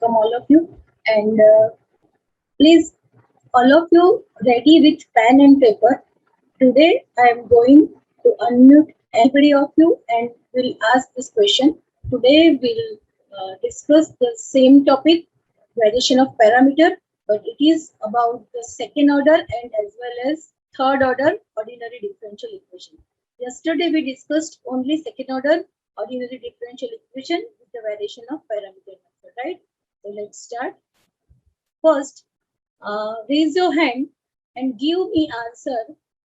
welcome all of you. And please, all of you ready with pen and paper. Today, I am going to unmute everybody of you and will ask this question. Today, we'll discuss the same topic, variation of parameter, but it is about the second order and as well as third order ordinary differential equation. Yesterday, we discussed only second order ordinary differential equation with the variation of parameter method, right? So let's start. First, raise your hand and give me answer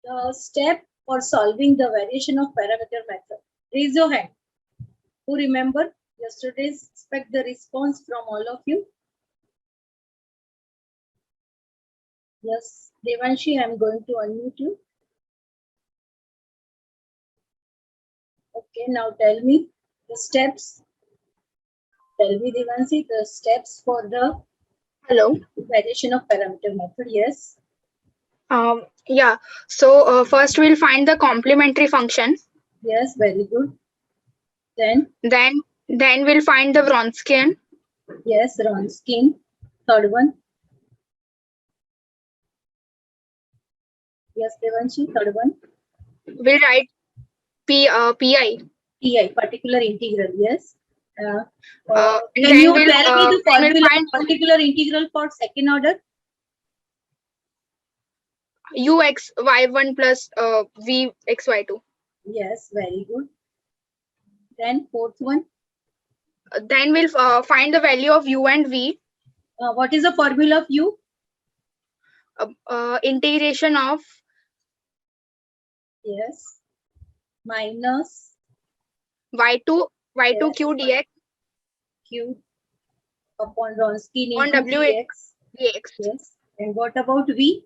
the step for solving the variation of parameter method. Raise your hand. Who remember yesterday's? Expect the response from all of you. Yes, Devanshi, I am going to unmute you. Okay, now tell me the steps. Tell me, Devanshi, the steps for the variation of parameter method. Yes. Yeah. So first we'll find the complementary function. Yes, very good. Then we'll find the Wronskian. Yes, Wronskian. Third one. Yes, Devanshi. Third one. We'll write PI. PI, particular integral. Yes. Can you tell me the formula of particular integral for second order? Ux y1 plus Vx y2. Yes, very good. Then fourth one. Then we'll find the value of u and v. What is the formula of u? Integration of minus y2 yes. q dx q upon Wronskian on into dx. Yes. And what about v?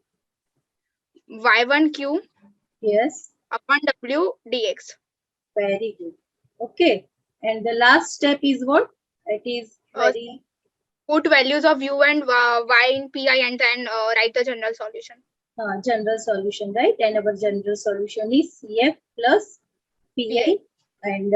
y1 q yes upon w dx. Very good. Okay. And the last step is what? It is very put values of u and y in pi and then write the general solution. General solution, right? And our general solution is CF plus PI. And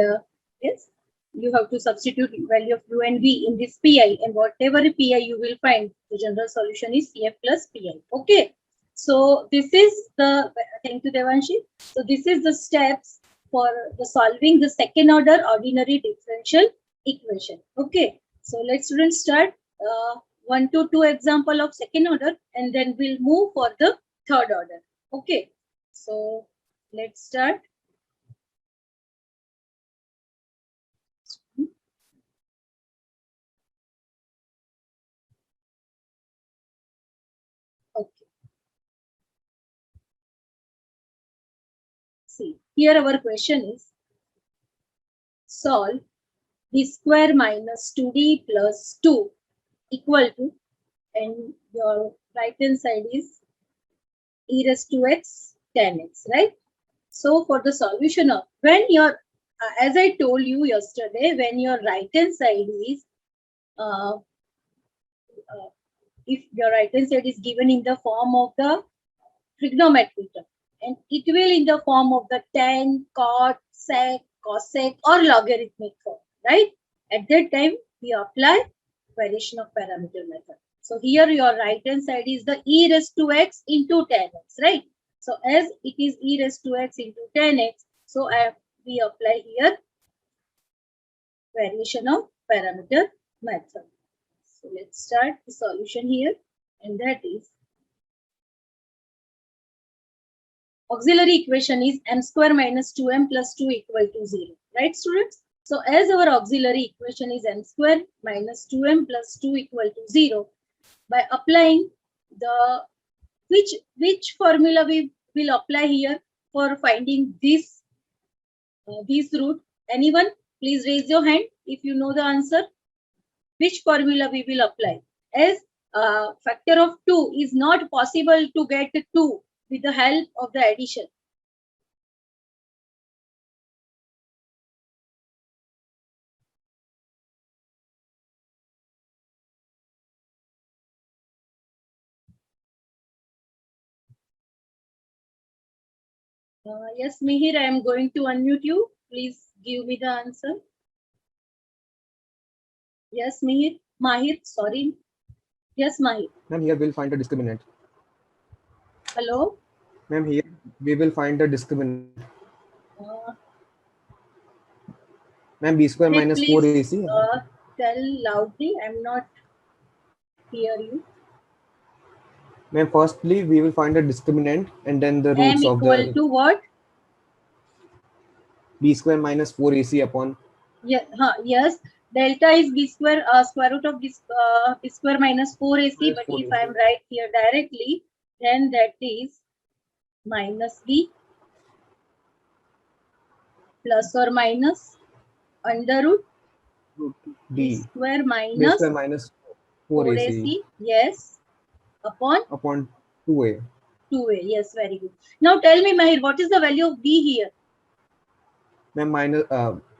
yes, you have to substitute value of u and v in this PI, and whatever PI you will find, the general solution is CF plus PI. Okay. So this is the, thank you Devanshi. So this is the steps for the solving the second order ordinary differential equation. Okay. So let's students start 1 to 2 example of second order, and then we'll move for the third order. Okay. So let's start. Okay. See, here our question is solve d square minus 2d plus 2 equal to, and your right hand side is e raised to x 10x, right? So for the solution of, when your as I told you yesterday, when your right hand side is if your right hand side is given in the form of the trigonometric term, and it will in the form of the tan, cot, sec, cosec or logarithmic form, right? At that time we apply variation of parameter method. So here your right hand side is the e raised to x into 10x, right? So as it is e raised to x into 10x, so we apply here variation of parameter method. So let's start the solution here, and that is auxiliary equation is m square minus 2m plus 2 equal to 0, right students? So as our auxiliary equation is m square minus 2m plus 2 equal to 0, by applying the which formula we will apply here for finding this root? Anyone? Please raise your hand if you know the answer. Which formula we will apply? As factor of 2 is not possible to get 2 with the help of the addition. Yes, Mihir, I am going to unmute you. Please give me the answer. Yes, Mihir, Mahir, sorry. Yes, Mahir. Ma'am, here we'll find a discriminant. Hello. Ma'am, here we will find a discriminant. Uh, Ma'am, b square Mahir, minus please 4ac. tell loudly. I'm not hear you. Ma'am, firstly we will find a discriminant and then the M roots of equal the to what? b square minus 4ac upon. Yeah, yes. Delta is b square, square root of b square minus 4ac. Minus But 4ac. if I'm right here directly, then that is minus b plus or minus under root b D. square B minus square minus 4ac. 4ac Yes. Upon 2a. 2a. Yes, very good. Now tell me, Mahir, what is the value of b here? Ma'am, minus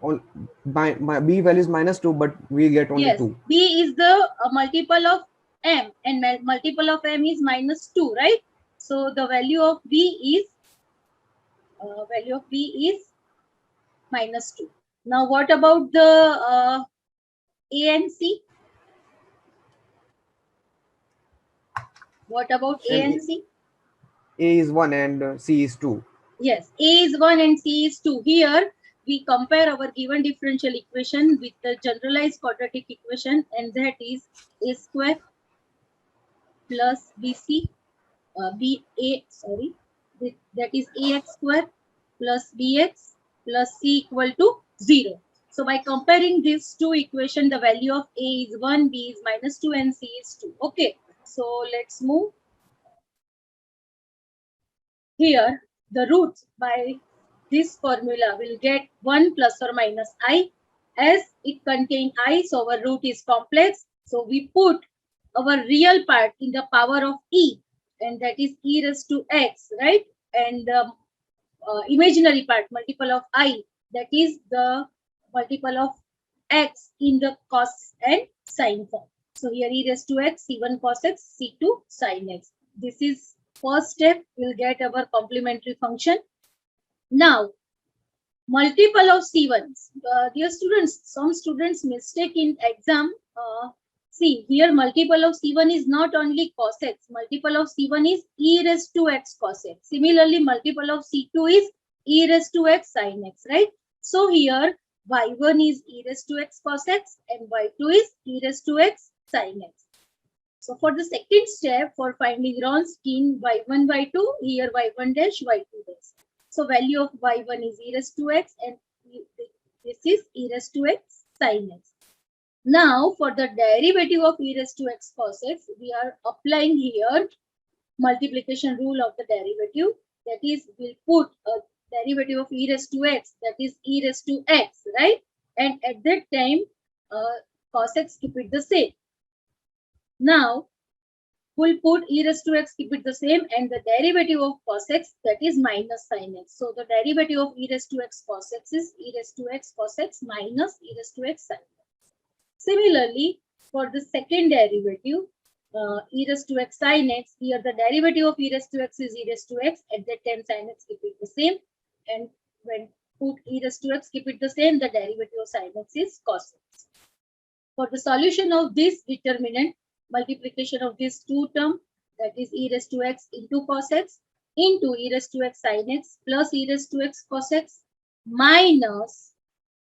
on my b value is minus 2, but we get only Yes, 2. b is the multiple of m, and multiple of m is minus 2, right? So the value of b is minus 2. Now what about the a and c? What about a Ma'am, and c? a is 1 and c is 2. Yes, a is 1 and c is 2. Here we compare our given differential equation with the generalized quadratic equation, and that is a square plus bc that is ax square plus bx plus c equal to 0. So by comparing these two equations, the value of a is 1, b is minus 2, and c is 2. Okay, so let's move. Here, the roots by this formula will get 1 plus or minus I. As it contains I, so our root is complex. So we put our real part in the power of e, and that is e raised to x, right? And the imaginary part, multiple of I, that is the multiple of x in the cos and sine form. So here e raised to x, c1 cos x, c2 sin x. This is first step. We'll get our complementary function. Now, multiple of c1s. Dear students, some students mistake in exam. See, here multiple of c1 is not only cos x. Multiple of c1 is e raised to x cos x. Similarly, multiple of c2 is e raised to x sin x, right? So here y1 is e raised to x cos x and y2 is e raised to x sin x. So for the second step, for finding Wronskian y1, y2, here y1 dash, y2 dash. So value of y1 is e raised to x and this is e raised to x sin x. Now for the derivative of e raised to x cos x, we are applying here multiplication rule of the derivative. That is, we'll put a derivative of e raised to x, that is e raised to x, right? And at that time, cos x keep it the same. Now, we'll put e raised to x, keep it the same, and the derivative of cos x, that is minus sin x. So the derivative of e raised to x cos x is e raised to x cos x minus e raised to x sin x. Similarly, for the second derivative, e raised to x sin x, here the derivative of e raised to x is e raised to x, at that time sin x keep it the same, and when put e raised to x, keep it the same, the derivative of sin x is cos x. For the solution of this determinant, multiplication of these two terms, that is e raised to x into cos x into e raised to x sin x plus e raised to x cos x minus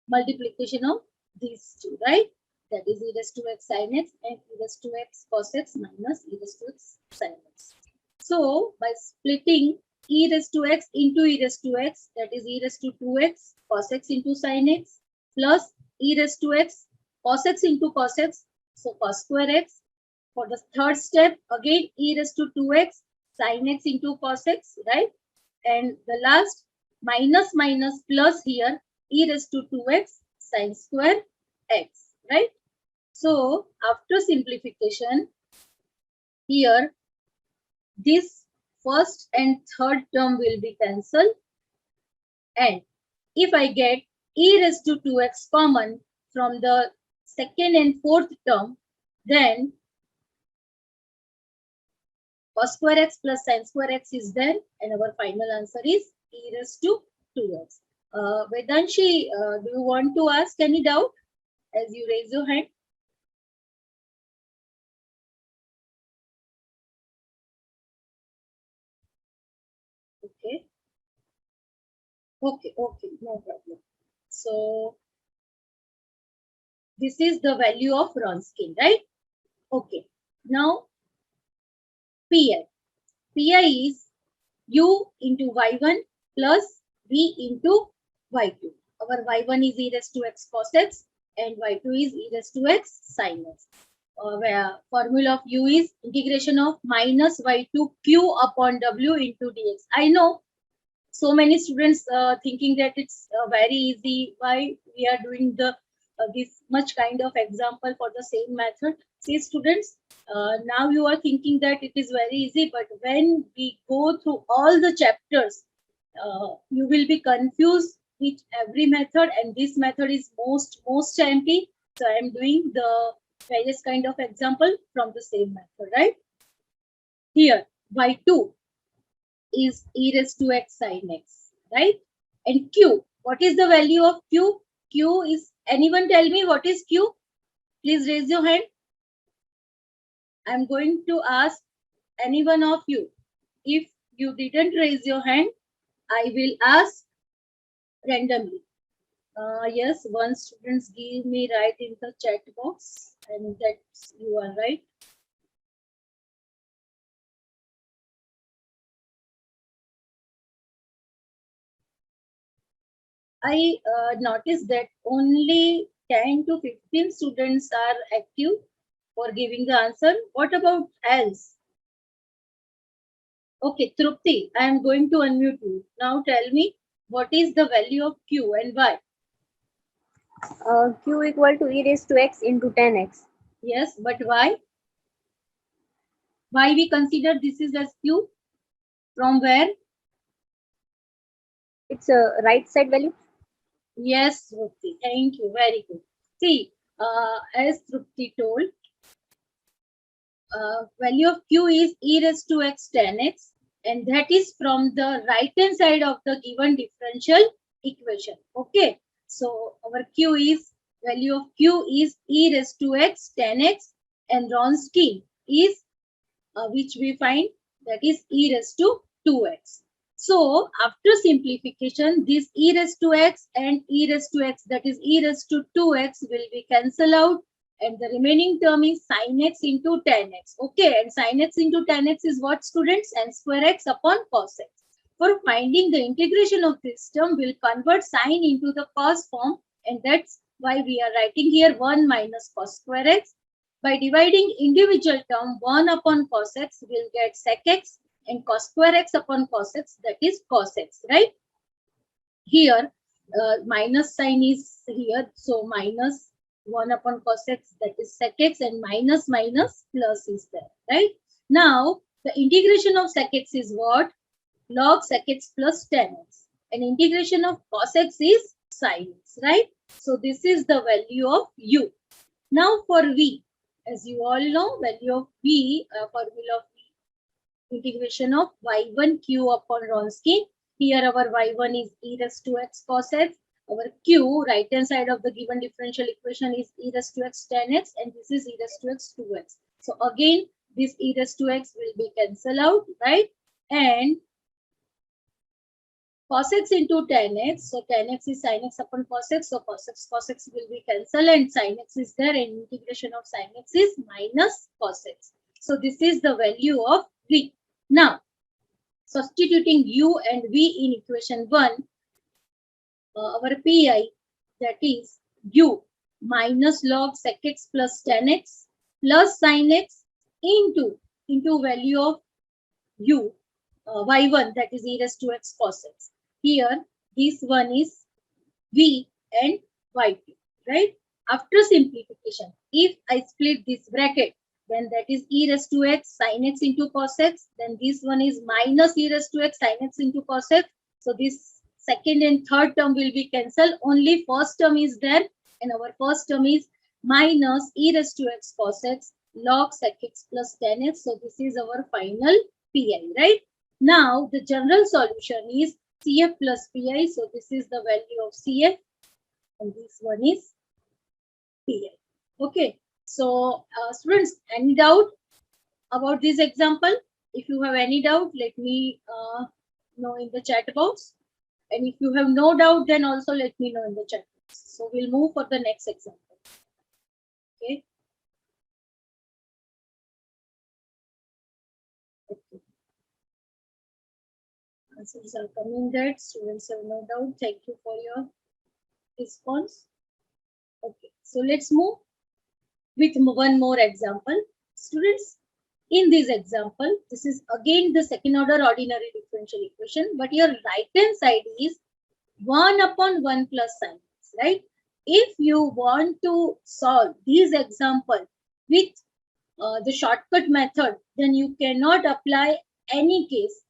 multiplication of these two, right? That is e raised to x sin x and e raised to x cos x minus e raised to x sin x. So by splitting e raised to x into e raised to x, that is e raised to 2x cos x into sin x plus e raised to x cos x into cos x, so cos square x. For the third step, again e raised to 2x sin x into cos x, right? And the last, minus minus plus here, e raised to 2x sin square x, right? So after simplification, here this first and third term will be cancelled, and if I get e raised to 2x common from the second and fourth term, then cos square x plus sin square x is there, and our final answer is e raised to 2x. Vedanshi, do you want to ask any doubt as you raise your hand? Okay, no problem. So this is the value of Wronskian, right? Okay. Now Pi. Pi is u into y1 plus v into y2. Our y1 is e raised to x cos x and y2 is e raised to x sin x. Where formula of u is integration of minus y2 q upon w into dx. I know so many students thinking that it's very easy. Why we are doing the this much kind of example for the same method? See students, now you are thinking that it is very easy, but when we go through all the chapters, you will be confused with every method, and this method is most empty. So I am doing the various kind of example from the same method, right? Here y2 is e raised to x sin x, right? And q, what is the value of q? Q is, anyone tell me what is q? Please raise your hand. I'm going to ask any one of you. If you didn't raise your hand, I will ask randomly. Yes, one student give me right in the chat box, and that's you are right. I noticed that only 10 to 15 students are active for giving the answer. What about else? Okay, Trupti, I am going to unmute you. Now tell me, what is the value of Q and why? Q equal to e raised to x into 10x. Yes, but why? Why we consider this is as Q? From where? It's a right side value. Yes, Trupti, thank you. Very good. See, as Trupti told, value of Q is e raised to x 10x, and that is from the right hand side of the given differential equation. Okay, so our Q is, value of Q is e raised to x 10x, and Wronskian is which we find, that is e raised to 2x. So after simplification, this e raised to x and e raised to x, that is e raised to 2x, will be cancelled out, and the remaining term is sin x into 10x. Okay, and sin x into 10x is what, students? N square x upon cos x. For finding the integration of this term, we'll convert sin into the cos form, and that's why we are writing here 1 minus cos square x. By dividing individual term, 1 upon cos x, we'll get sec x, and cos square x upon cos x, that is cos x, right? Here, minus sign is here, so minus 1 upon cos x, that is sec x, and minus minus plus is there, right? Now, the integration of sec x is what? Log sec x plus 10x. And integration of cos x is sin x, right? So, this is the value of u. Now, for v, as you all know, value of v, formula of v, integration of y1 q upon Wronskian. Here our y1 is e raised to x cos x. Our q, right hand side of the given differential equation, is e raised to x 10x, and this is e raised to x 2x. So again, this e raised to x will be cancelled out, right? And cos x into 10x, so 10x is sin x upon cos x, so cos x will be cancelled, and sin x is there, and integration of sin x is minus cos x. So this is the value of v. Now, substituting u and v in equation 1, our pi, that is u minus log sec x plus 10x plus sin x into value of u, y1, that is e raised to x cos x. Here, this one is v and y2, right? After simplification, if I split this bracket, then that is e raised to x sin x into cos x. Then this one is minus e raised to x sin x into cos x. So this second and third term will be cancelled. Only first term is there, and our first term is minus e raised to x cos x log sec x plus 10x. So this is our final pi, right? Now the general solution is CF plus pi. So this is the value of CF, and this one is pi. Okay. So students, any doubt about this example? If you have any doubt, let me know in the chat box. And if you have no doubt, then also let me know in the chat. So we'll move for the next example. Okay. Okay. Answers are coming that students have no doubt. Thank you for your response. Okay, so let's move with one more example. Students, in this example, this is again the second order ordinary differential equation, but your right hand side is 1 upon 1 plus sin x, right? If you want to solve this example with the shortcut method, then you cannot apply any case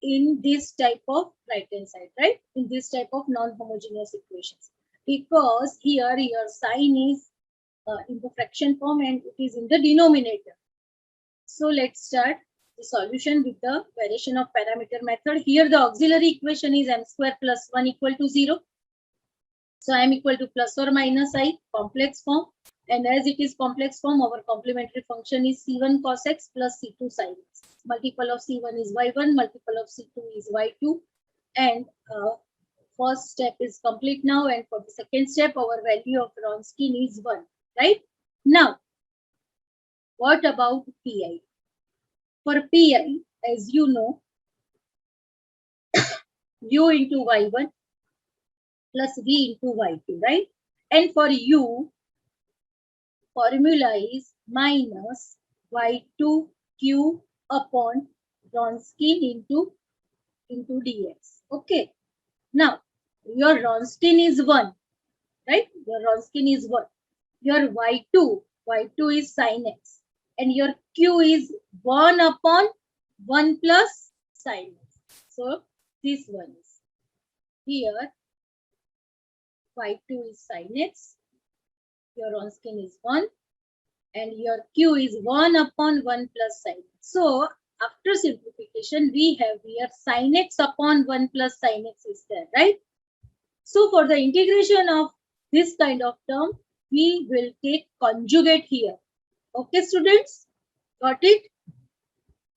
in this type of right hand side, right? In this type of non-homogeneous equations, because here your sign is in the fraction form and it is in the denominator. So let's start the solution with the variation of parameter method. Here the auxiliary equation is m square plus 1 equal to 0. So m equal to plus or minus I, complex form. And as it is complex form, our complementary function is c1 cos x plus c2 sin x. Multiple of c1 is y1, multiple of c2 is y2. And first step is complete now. And for the second step, our value of Wronskian is 1, right? Now, what about pi? For pi, as you know, u into y1 plus v into y2, right? And for u, formula is minus y2q upon Wronskian into dx. Okay. Now, your Wronskian is 1, right? Your Wronskian is 1. Your y2 is sin x. And your q is 1 upon 1 plus sin x. So, this one is here. Y2 is sin x. Your Wronskian is 1. And your q is 1 upon 1 plus sin x. So, after simplification, we have here sin x upon 1 plus sin x is there, right? So, for the integration of this kind of term, we will take conjugate here. Okay, students? Got it?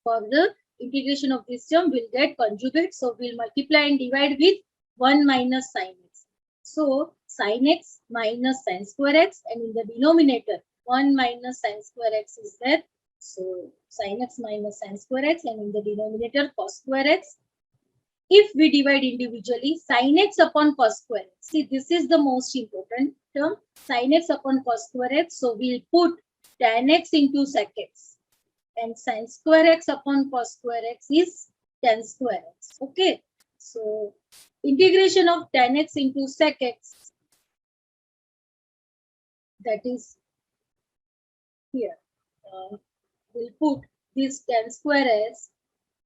For the integration of this term, we'll get conjugate. So, we'll multiply and divide with 1 minus sin x. So, sin x minus sin square x, and in the denominator, 1 minus sin square x is there. So, sin x minus sin square x, and in the denominator, cos square x. If we divide individually, sin x upon cos square x. See, this is the most important term, sin x upon cos square x. So, we'll put tan x into sec x. And sin square x upon cos square x is tan square x. Okay. So, integration of tan x into sec x, that is here. We'll put this tan square x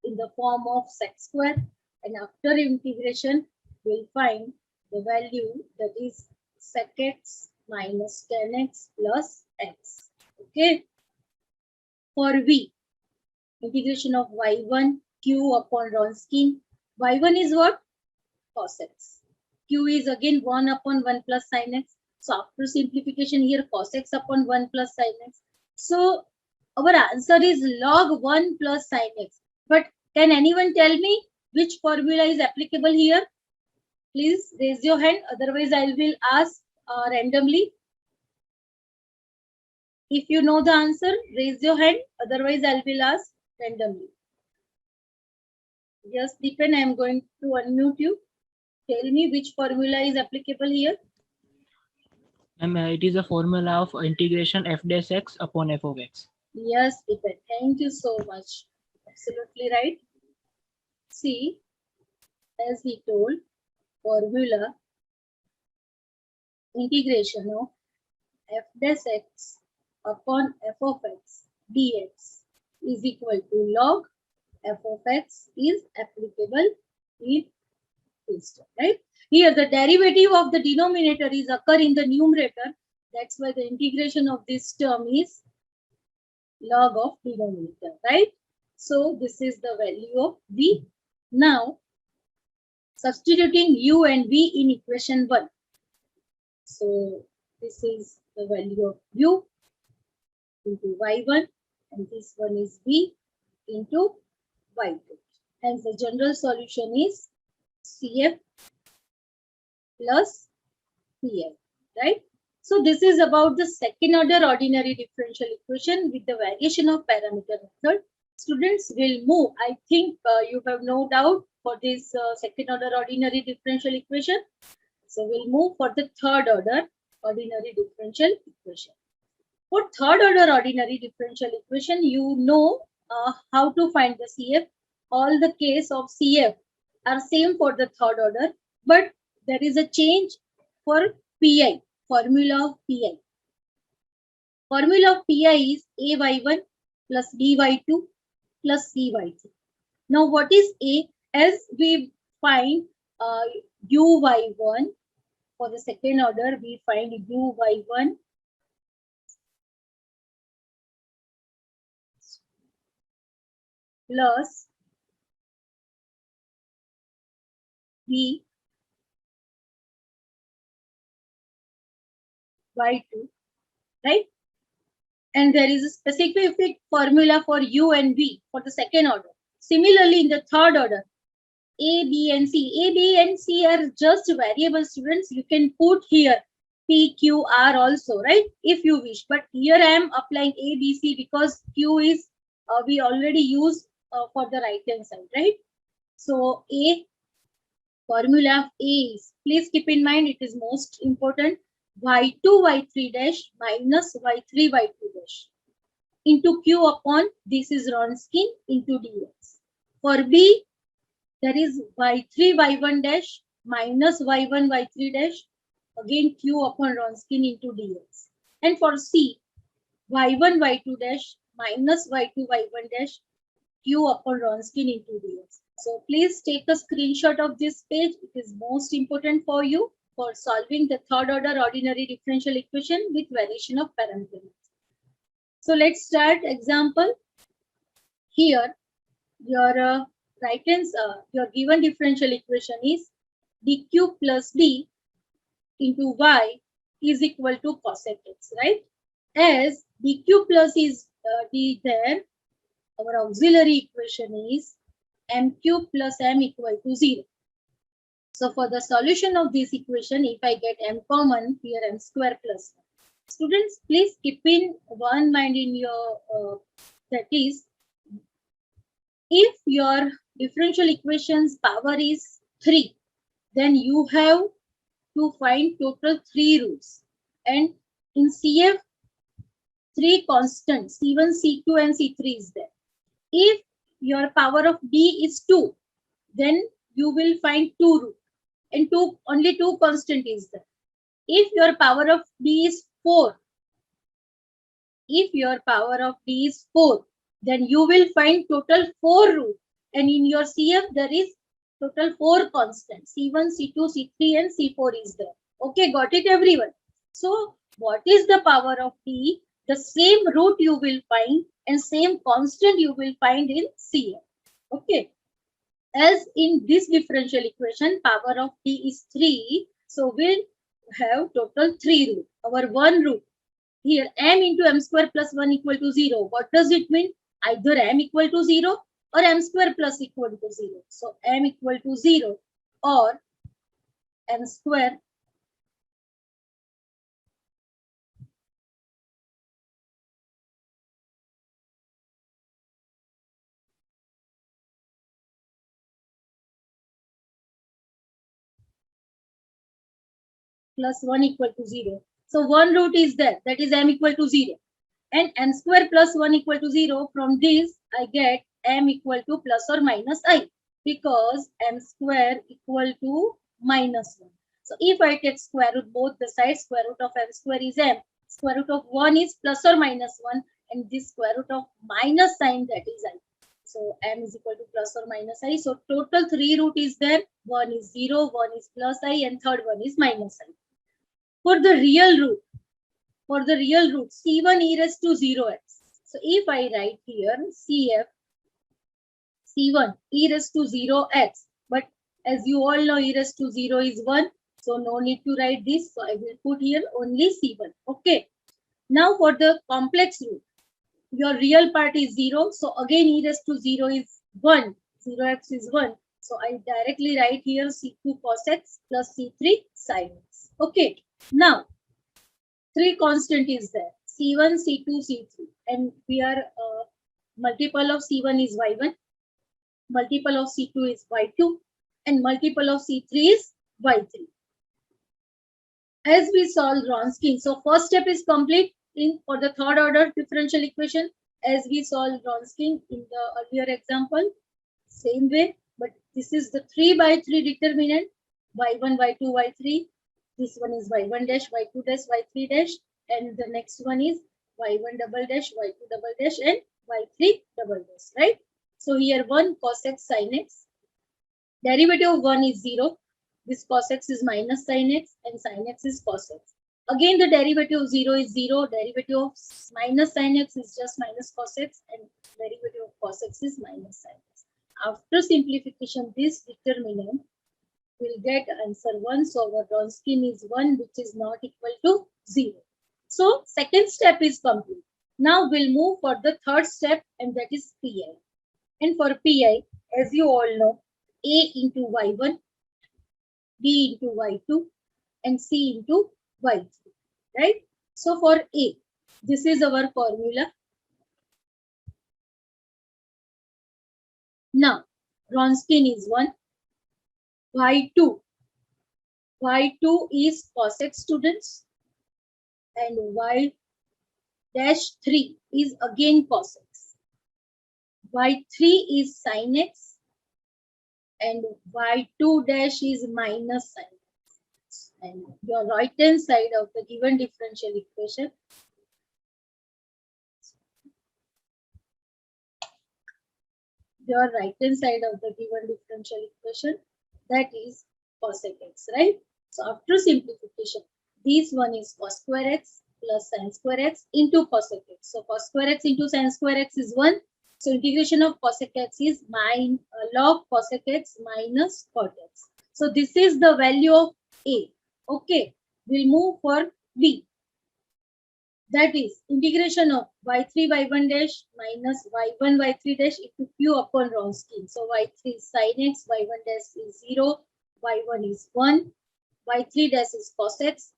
in the form of sec square. And after integration, we'll find the value that is sec x minus tan x plus x. Okay. For v, integration of y1 q upon Wronskian. Y1 is what? Cos x. Q is again 1 upon 1 plus sin x. So after simplification here, cos x upon 1 plus sin x. So our answer is log 1 plus sin x. But can anyone tell me which formula is applicable here? Please raise your hand. Otherwise, I will ask randomly. If you know the answer, raise your hand. Otherwise, I will ask randomly. Yes, Deepan, I am going to unmute you. Tell me which formula is applicable here. It is a formula of integration f dash x upon f of x. Yes, Deepan. Thank you so much. Absolutely right. See, as he told, formula integration of f dash x upon f of x dx is equal to log f of x is applicable in this term, right? Here the derivative of the denominator is occur in the numerator. That's why the integration of this term is log of denominator, right? So this is the value of v. Now substituting u and v in equation 1. So this is the value of u into y1, and this one is v into y2. Hence the general solution is CF plus Pi, right? So this is about the second order ordinary differential equation with the variation of parameter method. Students will move. I think you have no doubt for this second order ordinary differential equation. So we'll move for the third order ordinary differential equation. For third order ordinary differential equation, you know how to find the CF. All the case of CF are same for the third order, but there is a change for PI, formula of PI. Formula of PI is AY1 plus BY2 plus CY3. Now what is A? As we find UY1 for the second order, we find UY1 plus B by 2, right? And there is a specific formula for U and V for the second order. Similarly, in the third order, A, B, and C. A, B, and C are just variable, students. You can put here P, Q, R also, right? If you wish. But here I am applying A, B, C because Q is we already use for the right hand side, right? So A, formula of A is, please keep in mind, it is most important, y2 y3 dash minus y3 y2 dash into Q upon, this is Wronskian, into dx. For B, there is y3 y1 dash minus y1 y3 dash, again Q upon Wronskian into dx. And for C, y1 y2 dash minus y2 y1 dash, Q upon Wronskian into dx. So please take a screenshot of this page. It is most important for you for solving the third order ordinary differential equation with variation of parameters. So let's start example. Here, your your given differential equation is dq plus d into y is equal to cosec x, right? As dq plus is d there, our auxiliary equation is m cube plus m equal to 0. So for the solution of this equation, if I get m common, here m square plus 1. Students, please keep in one mind in your that is, if your differential equation's power is 3, then you have to find total 3 roots. And in CF, 3 constants, C1, C2, and C3 is there. If your power of D is 2, then you will find 2 roots. And only 2 constant is there. If your power of D is 4, then you will find total 4 roots. And in your CF, there is total 4 constants. C1, C2, C3, and C4 is there. Okay, got it everyone? So what is the power of D? The same root you will find and same constant you will find in CF. Okay. As in this differential equation, power of D is 3. So we'll have total 3 roots. Our 1 root. Here m into m square plus 1 equal to 0. What does it mean? Either m equal to 0 or m square plus equal to 0. So m equal to 0 or m square plus 1 equal to 0. So 1 root is there, that is m equal to 0. And m square plus 1 equal to 0, from this I get m equal to plus or minus I, because m square equal to minus 1. So if I take square root both the sides, square root of m square is m, square root of 1 is plus or minus 1, and this square root of minus sign, that is I. So m is equal to plus or minus I. So total 3 root is there. 1 is 0, 1 is plus I, and third one is minus I. For the real root, C1 e raised to 0x. So if I write here CF C1 e raised to 0x, but as you all know, e raised to 0 is 1. So no need to write this. So I will put here only C1. Okay. Now for the complex root, your real part is 0. So again, e raised to 0 is 1. 0x is 1. So I directly write here C2 cos x plus C3 sin x. Okay. Now, three constant is there. C1, C2, C3. And we are multiple of C1 is Y1. Multiple of C2 is Y2. And multiple of C3 is Y3. As we solve Wronskian, so first step is complete in for the third order differential equation as we solve Wronskian in the earlier example. Same way, but this is the 3 by 3 determinant, y1, y2, y3. This one is y1 dash, y2 dash, y3 dash, and the next one is y1 double dash, y2 double dash, and y3 double dash, right? So here 1 cos x sin x. Derivative of 1 is 0. This cos x is minus sin x, and sin x is cos x. Again, the derivative of 0 is 0. Derivative of minus sin x is just minus cos x, and derivative of cos x is minus sin x. After simplification, this determinant will get answer 1. So our Wronskian is 1, which is not equal to 0. So second step is complete. Now we'll move for the third step, and that is PI. And for PI, as you all know, A into Y1, B into Y2, and C into Y3, right? So for A, this is our formula. Now, Wronskian is 1. Y2. Y2 is cos x, students. And Y dash 3 is again cos x. Y3 is sin x. And Y2 dash is minus sin x. And your right hand side of the given differential equation, your right hand side of the given differential equation, that is cosec x, right? So after simplification, this one is cos square x plus sin square x into cosec x. So cos square x into sin square x is 1. So integration of cosec x is log cosec x minus cot x. So this is the value of A. Okay, we'll move for B. That is integration of y3 y1 dash minus y1 y3 dash into q upon Wronskian. So y3 is sin x, y1 dash is 0, y1 is 1, y3 dash is cos x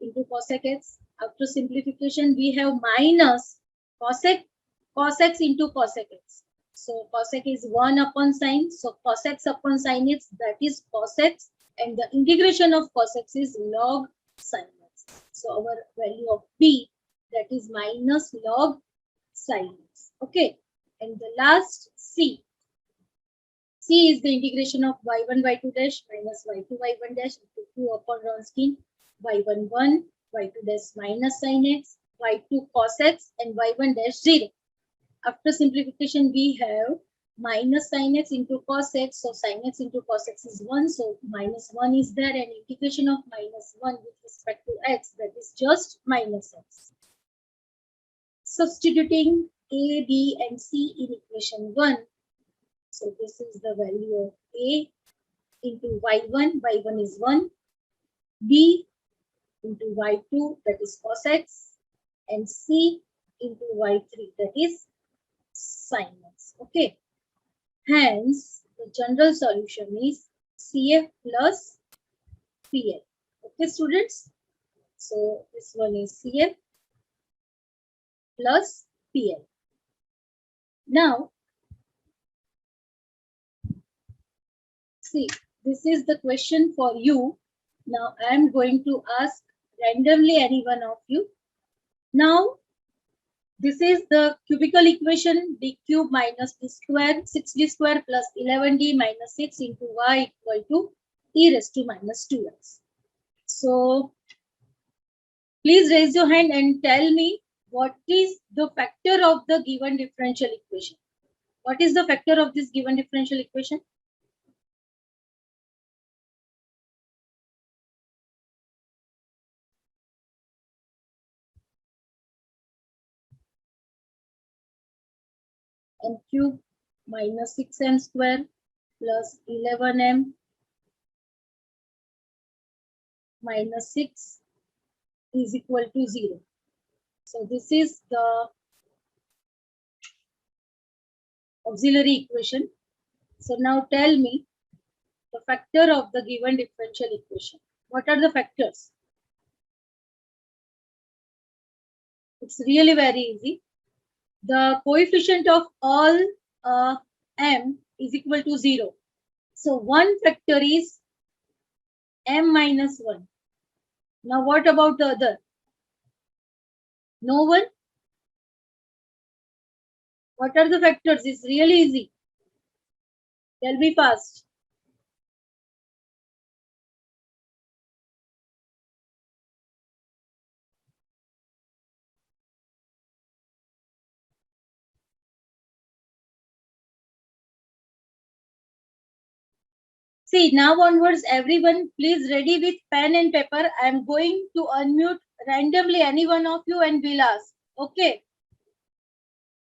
into cosec x. After simplification, we have minus cos x into cosec x. So cosec is 1 upon sin. So cos x upon sin x, that is cos x, and the integration of cos x is log sin x. So our value of B, that is minus log sin x. Okay, and the last C. C is the integration of y1 y2 dash minus y2 y1 dash into q upon Wronskian. Y1 1, y2 dash minus sin x, y2 cos x, and y1 dash 0. After simplification, we have minus sin x into cos x. So sin x into cos x is 1. So minus 1 is there, and integration of minus 1 with respect to x, that is just minus x. Substituting A, B, and C in equation 1. So this is the value of A into y1. y1 is 1. B into y2, that is cos x. And C into y3, that is sin x. Okay. Hence, the general solution is CF plus PL. Okay, students? So, this one is CF plus PL. Now, see, this is the question for you. Now, I am going to ask randomly any one of you. Now, this is the cubical equation, d cube minus d square, 6d square plus 11d minus 6 into y equal to e raised to minus 2x. So, please raise your hand and tell me what is the factor of the given differential equation. What is the factor of this given differential equation? M cube minus 6m square plus 11m minus 6 is equal to 0. So this is the auxiliary equation. So now tell me the factor of the given differential equation. What are the factors? It's really very easy. The coefficient of all m is equal to 0. So one factor is m minus 1. Now what about the other? No one? What are the factors? It's really easy. Tell me fast. See, now onwards, everyone, please ready with pen and paper. I am going to unmute randomly any one of you and will ask. Okay.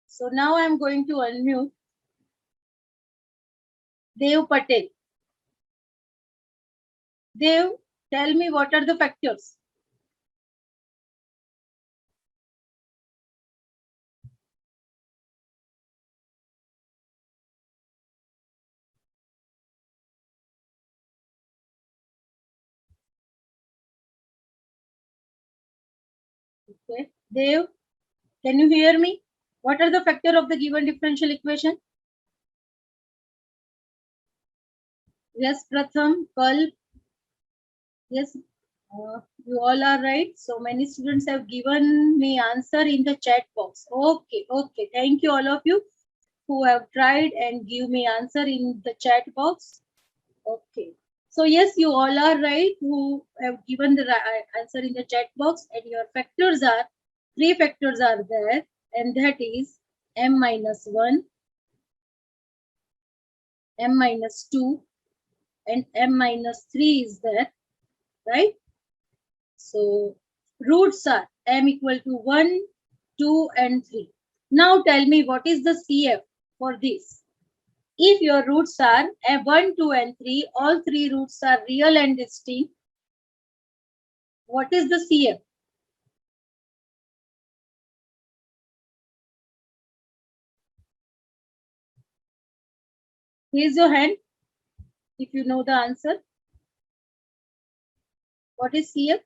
So now I am going to unmute Dev Patel. Dev, tell me what are the factors? Okay. Dev, can you hear me? What are the factors of the given differential equation? Yes, Pratham, Kalp. Yes, you all are right. So many students have given me answer in the chat box. Okay, okay. Thank you all of you who have tried and give me answer in the chat box. Okay. So yes, you all are right who have given the answer in the chat box, and your factors are, three factors are there, and that is m minus 1, m minus 2, and m minus 3 is there, right? So roots are m equal to 1, 2, and 3. Now tell me what is the CF for this? If your roots are 1, 2, and 3, all three roots are real and distinct, what is the CF? Raise your hand if you know the answer. What is CF?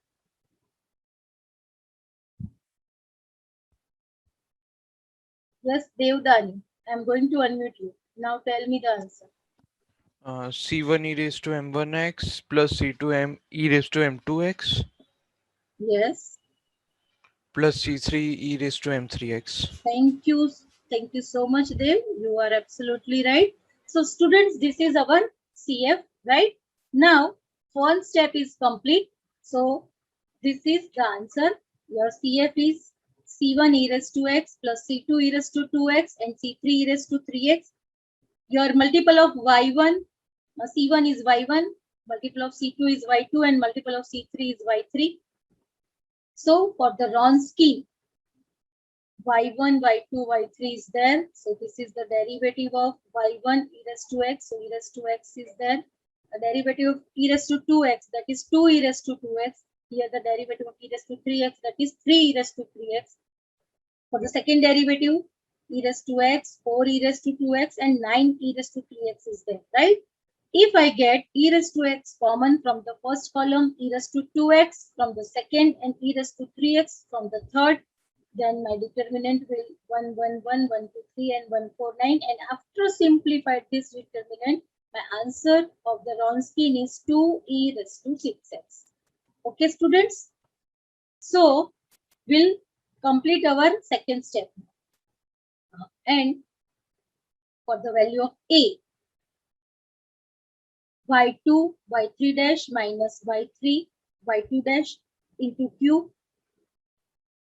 Yes, Devdani. I'm going to unmute you. Now tell me the answer. C1 e raised to m1x plus C2 m e raised to m2x Yes. plus C3 e raised to m3x. Thank you. Thank you so much, Dev. You are absolutely right. So students, this is our CF, right? Now, one step is complete. So this is the answer. Your CF is C1 e raised to x plus C2 e raised to 2x and C3 e raised to 3x. Your multiple of y1, C1 is y1, multiple of C2 is y2, and multiple of C3 is y3. So for the Wronski, y1, y2, y3 is there. So this is the derivative of y1 e raised to x. So e raised to x is there. A derivative of e raised to 2x, that is 2 e raised to 2x. Here the derivative of e raised to 3x, that is 3 e raised to 3x. For the second derivative, e raised to x, 4 e raised to 2x, and 9 e raised to 3x is there, right? If I get e raised to x common from the first column, e raised to 2x from the second, and e raised to 3x from the third, then my determinant will 1, 1, 1, 1, 2, 3, and 1, 4, 9. And after simplified this determinant, my answer of the Wronski is 2 e raised to 6x. Okay, students? So we'll complete our second step. And for the value of a, y2, y3 dash minus y3, y2 dash into q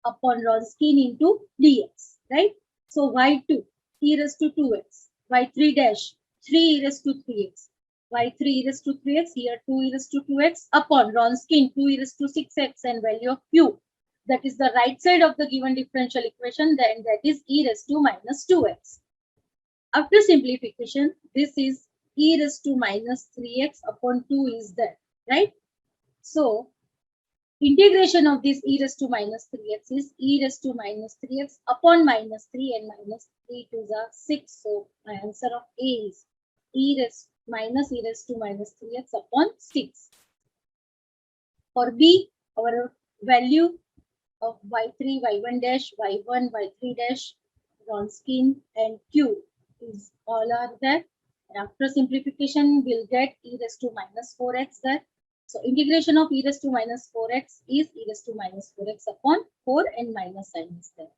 upon Wronski into dx, right? So y2 e raised to 2x, y3 dash 3 e raised to 3x, y3 e raised to 3x, here 2 e raised to 2x upon Wronski 2 e raised to 6x, and value of q, that is the right side of the given differential equation, then that is e raised to minus 2x. After simplification, this is e raised to minus 3x upon 2 is there, right? So integration of this e raised to minus 3x is e raised to minus 3x upon minus 3, and minus 3 to the 6. So my answer of A is minus e raised to minus 3x upon 6. For B, our value of y3, y1 dash, y1, y3 dash, Wronskian and Q is all are there. And after simplification, we'll get e raised to minus 4x there. So integration of e raised to minus 4x is e raised to minus 4x upon 4 and minus sign is there.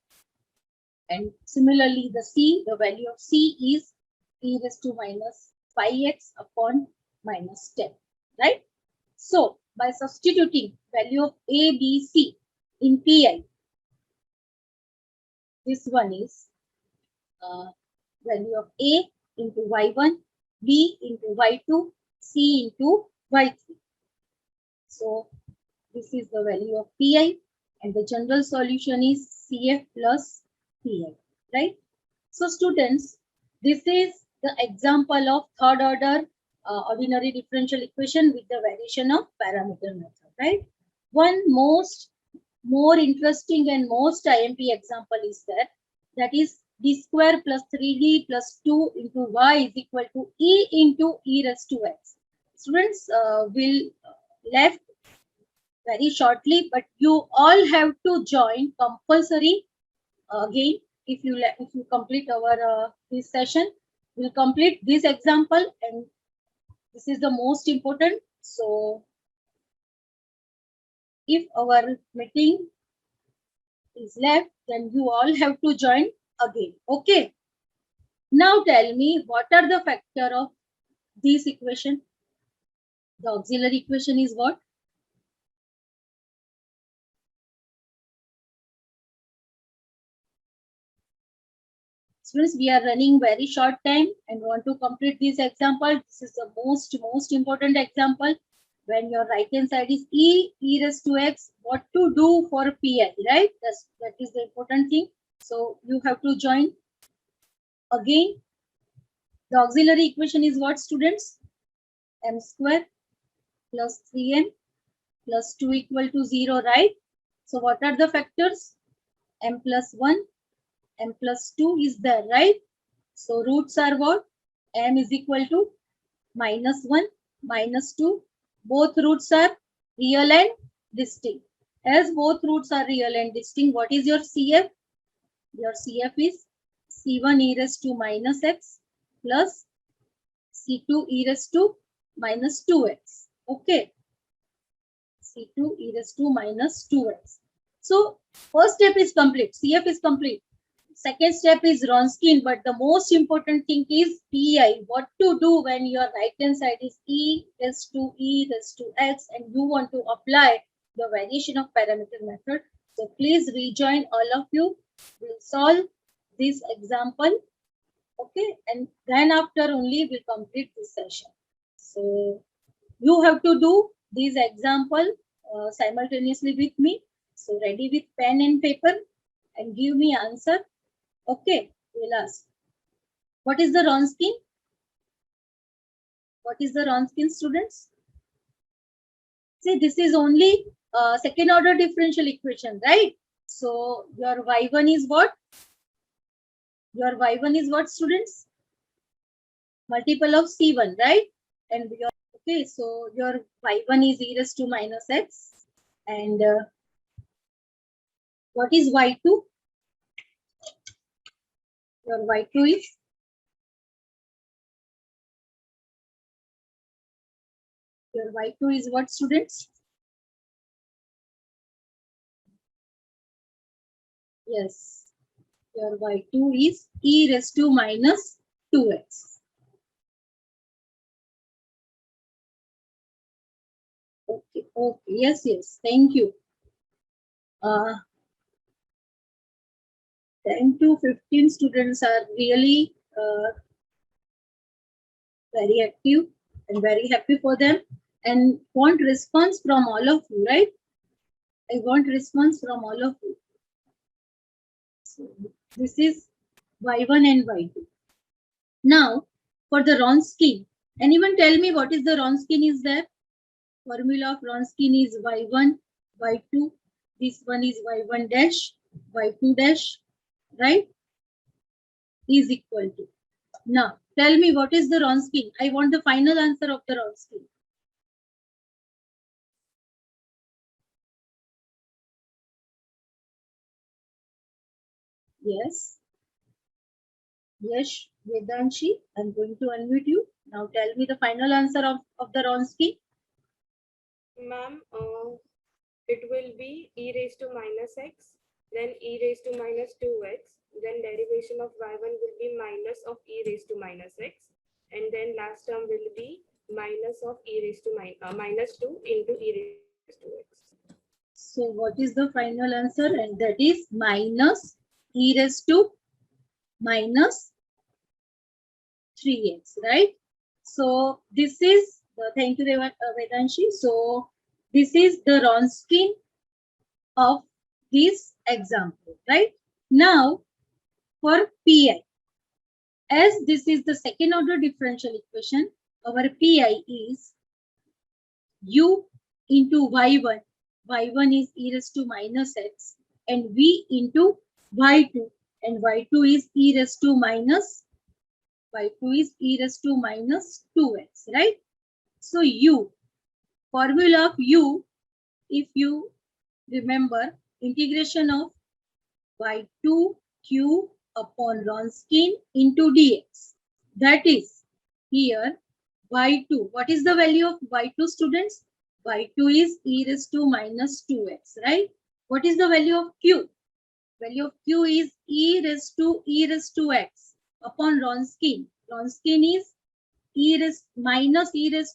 And similarly, the value of C is e raised to minus 5x upon minus 10, right? So by substituting value of A, B, C in Pi, this one is value of A into y1, B into y2, C into y3. So this is the value of Pi, and the general solution is CF plus Pi, right? So students, this is the example of third order ordinary differential equation with the variation of parameter method, right? One more interesting and most IMP example is that is d square plus 3d plus 2 into y is equal to e into e raised to x. Students will left very shortly, but you all have to join compulsory again. If you complete our this session, we'll complete this example, and this is the most important. So if our meeting is left, then you all have to join again. Okay. Now tell me, what are the factor of this equation? The auxiliary equation is what? Students, we are running very short time and want to complete this example. This is the most important example. When your right hand side is e raised to x, what to do for Pi, right? That is the important thing. So you have to join again. The auxiliary equation is what, students? M square plus 3m plus 2 equal to 0, right? So what are the factors? M plus 1, M plus 2 is there, right? So roots are what? M is equal to minus 1, minus 2. Both roots are real and distinct. As both roots are real and distinct, what is your CF? Your CF is C1 e raised to minus x plus C2 e raised to minus 2x. Okay. C2 e raised to minus 2x. So first step is complete. CF is complete. Second step is Wronskian, but the most important thing is Pi. What to do when your right hand side is e raised to x and you want to apply the variation of parameter method. So please rejoin, all of you. We'll solve this example. Okay, and then after only we'll complete this session. So you have to do this example simultaneously with me. So ready with pen and paper and give me answer. Okay, we'll ask. What is the Wronskian? What is the Wronskian, students? See, this is only second order differential equation, right? So your y1 is what? Your y1 is what, students? Multiple of c1, right? And your, okay, so your y1 is e raised to minus x. And what is y2? Your y2 is what, students? Yes, your y2 is e raised to minus 2x. Okay, okay, yes, thank you. 10 to 15 students are really very active and very happy for them and want response from all of you, right? I want response from all of you. So this is y1 and y2. Now for the Wronskian, anyone tell me what is the Wronskian is there? Formula of Wronskian is y1, y2. This one is y1 dash, y2 dash, right? Is equal to. Now Tell me what is the Wronskian? I want the final answer of the Wronskian. Yes. Yes, Vedanshi, I'm going to unmute you. Now tell me the final answer of the Wronskian. Ma'am, it will be e raised to minus x, then e raised to minus 2x, then derivation of y1 will be minus of e raised to minus x, and then last term will be minus of e raised to minus 2 into e raised to x. So what is the final answer? And that is minus e raised to minus 3x, right? So this is the, thank you Vedanshi. So this is the Wronskian of this example, right? Now for PI, as this is the second order differential equation, our PI is u into y1. Y1 is e raised to minus x, and v into y2, and y2 is e raised to minus y2 is e raised to minus 2x, right? So u, formula of u, if you remember, integration of y2 q upon Wronskian into dx. That is here y2. What is the value of y2, students? Y2 is e raised to minus 2x, right? What is the value of q? Value of q is e raised to x upon Wronskian. Wronskian is e raised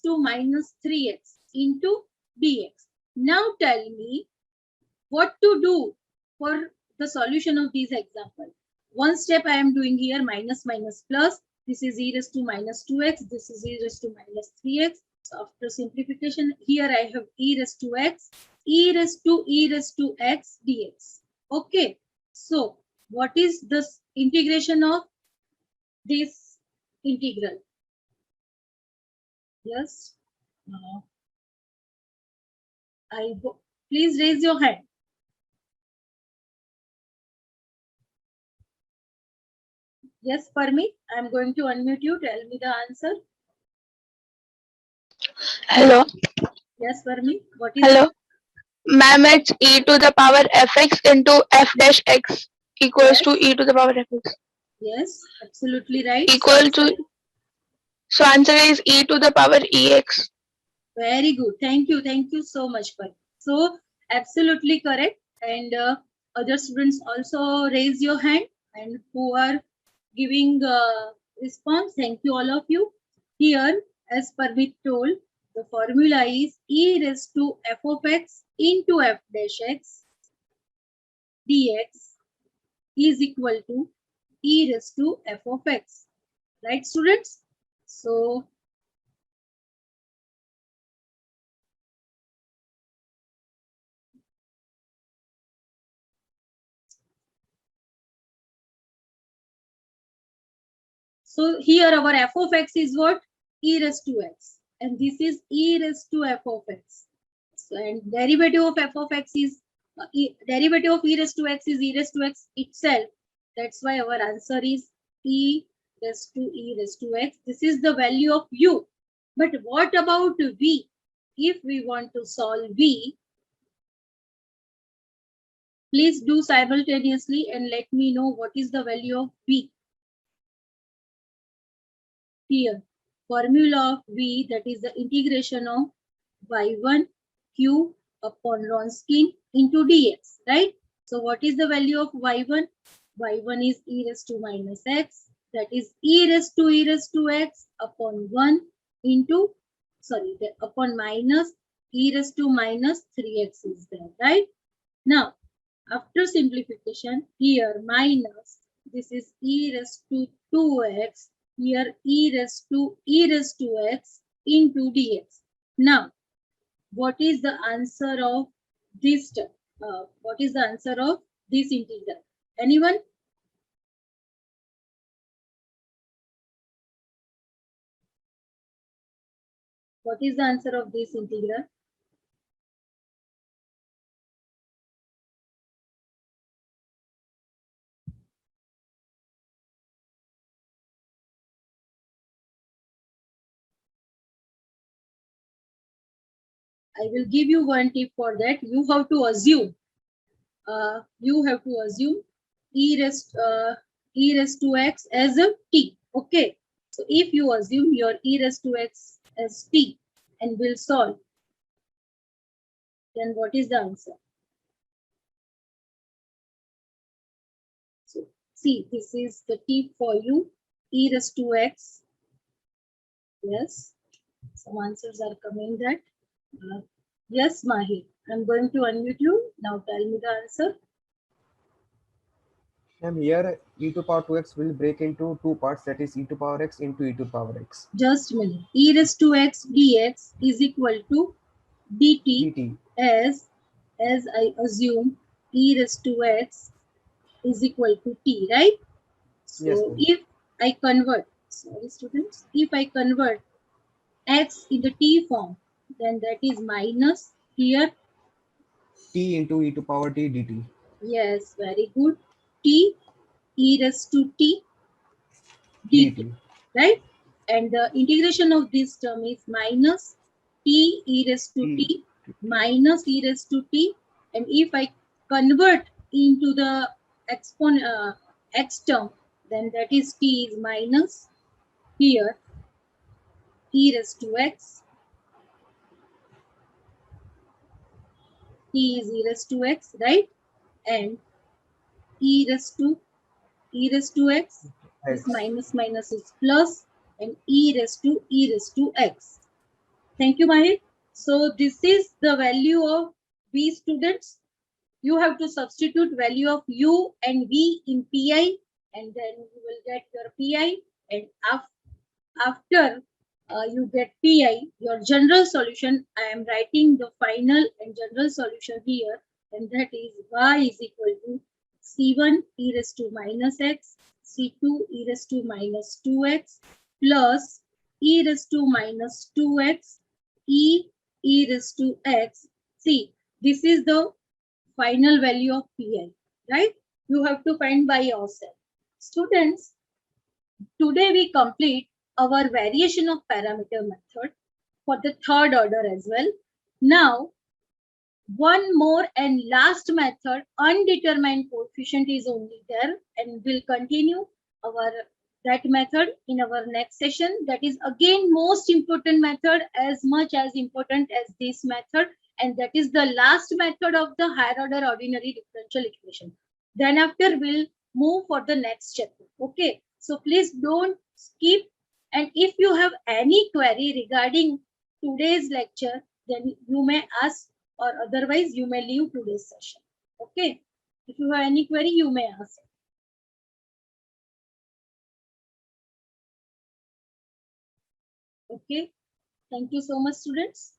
to minus 3x into dx. Now tell me what to do for the solution of these example. One step I am doing here, minus minus plus. This is e raised to minus 2x. This is e raised to minus 3x. So after simplification, here I have e raised to x, e raised to x dx. Okay. So what is the integration of this integral? Yes. Please raise your hand. Yes, Parmi, I'm going to unmute you. Tell me the answer. Hello. Yes, Parmi, what is Hello. Ma'am, it's e to the power fx into f dash x equals to e to the power fx. Yes, absolutely right. Equal to, so answer is e to the power ex. Very good. Thank you. Thank you so much, Parmi. So absolutely correct. And other students also raise your hand, and who are giving response. Thank you, all of you. Here, as Parmit told, the formula is e raised to f of x into f dash x dx is equal to e raised to f of x. Right, students? So here our f of x is what? E raised to x. And this is e raised to f of x. So, and derivative of f of x is, derivative of e raised to x is e raised to x itself. That's why our answer is e raised to x. This is the value of u. But what about v? If we want to solve v, please do simultaneously and let me know what is the value of v. Here, formula of v, that is the integration of y1 q upon Wronskian into dx, right? So what is the value of y1? Y1 is e raised to minus x, that is e raised to x upon 1 into, sorry, upon minus e raised to minus 3x is there, right? Now, after simplification, here minus, this is e raised to 2x, here e raised to x into dx. Now, what is the answer of this term? What is the answer of this integral? Anyone? What is the answer of this integral? I will give you one tip for that. You have to assume. E raised to x as a t. Okay. So if you assume your e raised to x as t and will solve, then what is the answer? So see, this is the tip for you. E raised to x. Yes, some answers are coming that. Yes, Mahir. I'm going to unmute you. Now tell me the answer. And here e to power 2x will break into two parts, that is e to power x into e to power x. Just a minute. E raised to x dx is equal to dt dt. as I assume e raised to x is equal to t, right? So Yes, ma'am. if I convert, sorry students, if I convert x in the t form, then that is minus here. T into e to power t dt. Yes, very good. T e raised to t dt, dt. right? And the integration of this term is minus t e raised to t minus e raised to t. And if I convert into the x term, then that is t is minus here e raised to x. T is e raised to x, right? And e raised to x. This minus minus is plus, and e raised to x. Thank you, Mahir. So this is the value of v, students. You have to substitute value of u and v in pi, and then you will get your pi. And after you get pi, your general solution, I am writing the final and general solution here, and that is y is equal to c1 e raised to minus x, c2 e raised to minus 2x, plus e raised to minus 2x, e raised to x. See, this is the final value of pi, right? You have to find by yourself. Students, today we complete our variation of parameter method for the third order as well. Now, one more and last method, undetermined coefficient, is only there, and we'll continue that method in our next session. That is again most important method, as much as important as this method, and that is the last method of the higher order ordinary differential equation. Then after we'll move for the next chapter. Okay, so please don't skip, and if you have any query regarding today's lecture, then you may ask, or otherwise you may leave today's session. Okay, if you have any query, you may ask. Okay, thank you so much, students.